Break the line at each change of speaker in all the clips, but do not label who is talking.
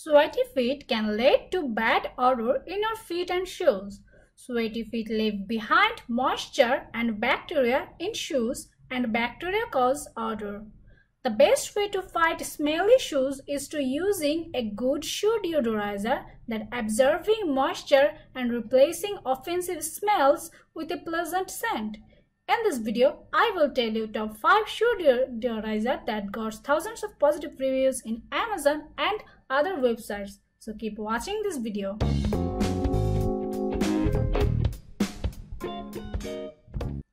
Sweaty feet can lead to bad odor in your feet and shoes. Sweaty feet leave behind moisture and bacteria in shoes, and bacteria cause odor. The best way to fight smelly shoes is to using a good shoe deodorizer that absorbing moisture and replacing offensive smells with a pleasant scent. In this video, I will tell you top 5 shoe deodorizer that got thousands of positive reviews in Amazon and other websites. So keep watching this video.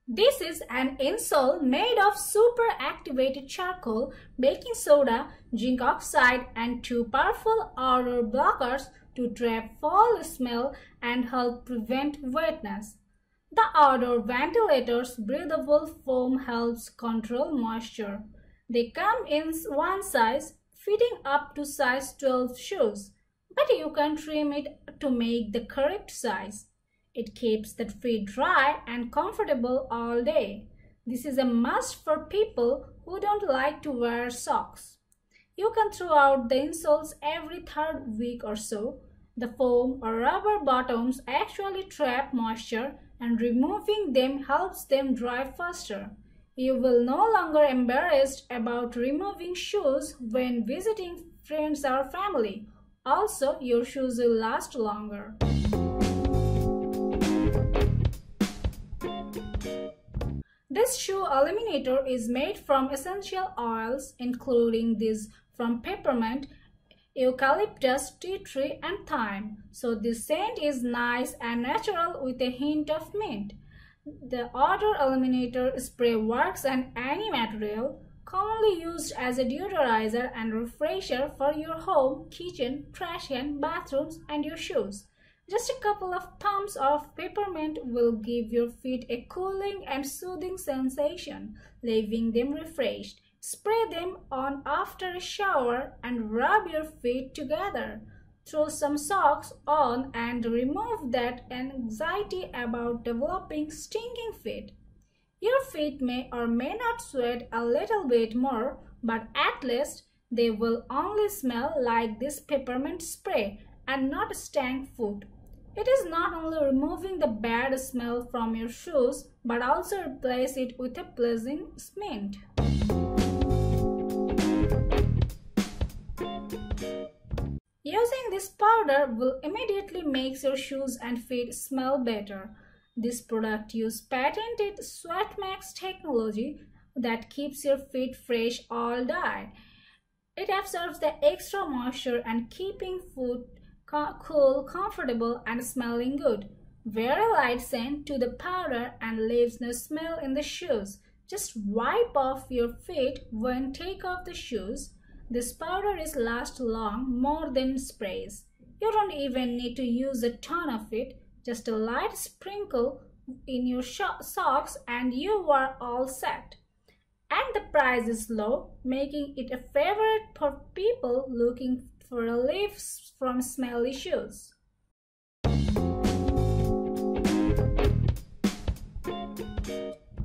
This is an insole made of super activated charcoal, baking soda, zinc oxide and 2 powerful odor blockers to trap foul smell and help prevent wetness. The odor ventilator's breathable foam helps control moisture. They come in one size, fitting up to size 12 shoes, but you can trim it to make the correct size. It keeps the feet dry and comfortable all day. This is a must for people who don't like to wear socks. You can throw out the insoles every third week or so. The foam or rubber bottoms actually trap moisture, and removing them helps them dry faster. You will no longer embarrassed about removing shoes when visiting friends or family. Also, your shoes will last longer. This shoe eliminator is made from essential oils, including these from peppermint, eucalyptus, tea tree and thyme. So this scent is nice and natural with a hint of mint. The odor eliminator spray works on any material, commonly used as a deodorizer and refresher for your home, kitchen, trash can, bathrooms and your shoes. Just a couple of pumps of peppermint will give your feet a cooling and soothing sensation, leaving them refreshed. Spray them on after a shower and rub your feet together. Throw some socks on and remove that anxiety about developing stinking feet. Your feet may or may not sweat a little bit more, but at least they will only smell like this peppermint spray and not stank foot. It is not only removing the bad smell from your shoes, but also replace it with a pleasant mint. Using this powder will immediately make your shoes and feet smell better. This product uses patented Sweat Max technology that keeps your feet fresh all day. It absorbs the extra moisture and keeping foot cool, comfortable and smelling good. Very light scent to the powder and leaves no smell in the shoes. Just wipe off your feet when take off the shoes. This powder is lasts long more than sprays. You don't even need to use a ton of it. Just a light sprinkle in your socks and you are all set. And the price is low, making it a favorite for people looking for relief from smelly shoes.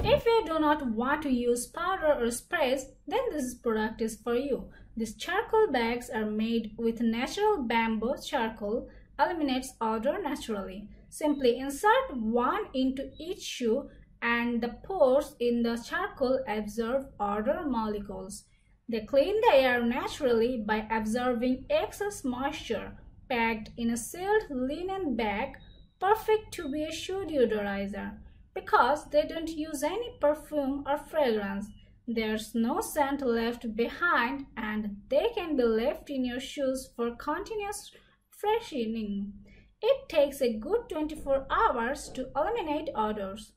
If you do not want to use powder or sprays, then this product is for you. These charcoal bags are made with natural bamboo charcoal, eliminates odor naturally. Simply insert one into each shoe and the pores in the charcoal absorb odor molecules. They clean the air naturally by absorbing excess moisture, packed in a sealed linen bag, perfect to be a shoe deodorizer. Because they don't use any perfume or fragrance, there's no scent left behind and they can be left in your shoes for continuous freshening. It takes a good 24 hours to eliminate odors.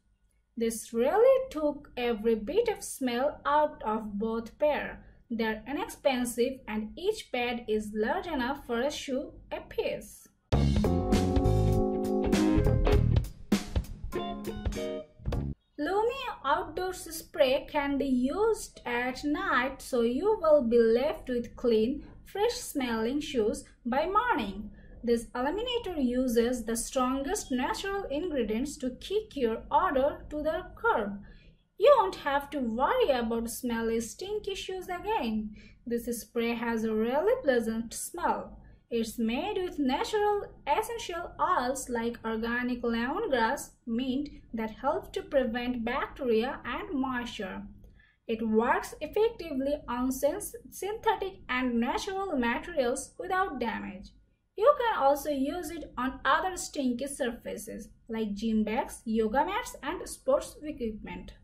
This really took every bit of smell out of both pair. They're inexpensive and each pad is large enough for a shoe apiece. Lumi outdoor spray can be used at night, so you will be left with clean, fresh smelling shoes by morning. This eliminator uses the strongest natural ingredients to kick your odor to the curb. You won't have to worry about smelly, stinky shoes again. This spray has a really pleasant smell. It's made with natural essential oils like organic lemongrass, mint that help to prevent bacteria and moisture. It works effectively on synthetic and natural materials without damage. You can also use it on other stinky surfaces like gym bags, yoga mats, and sports equipment.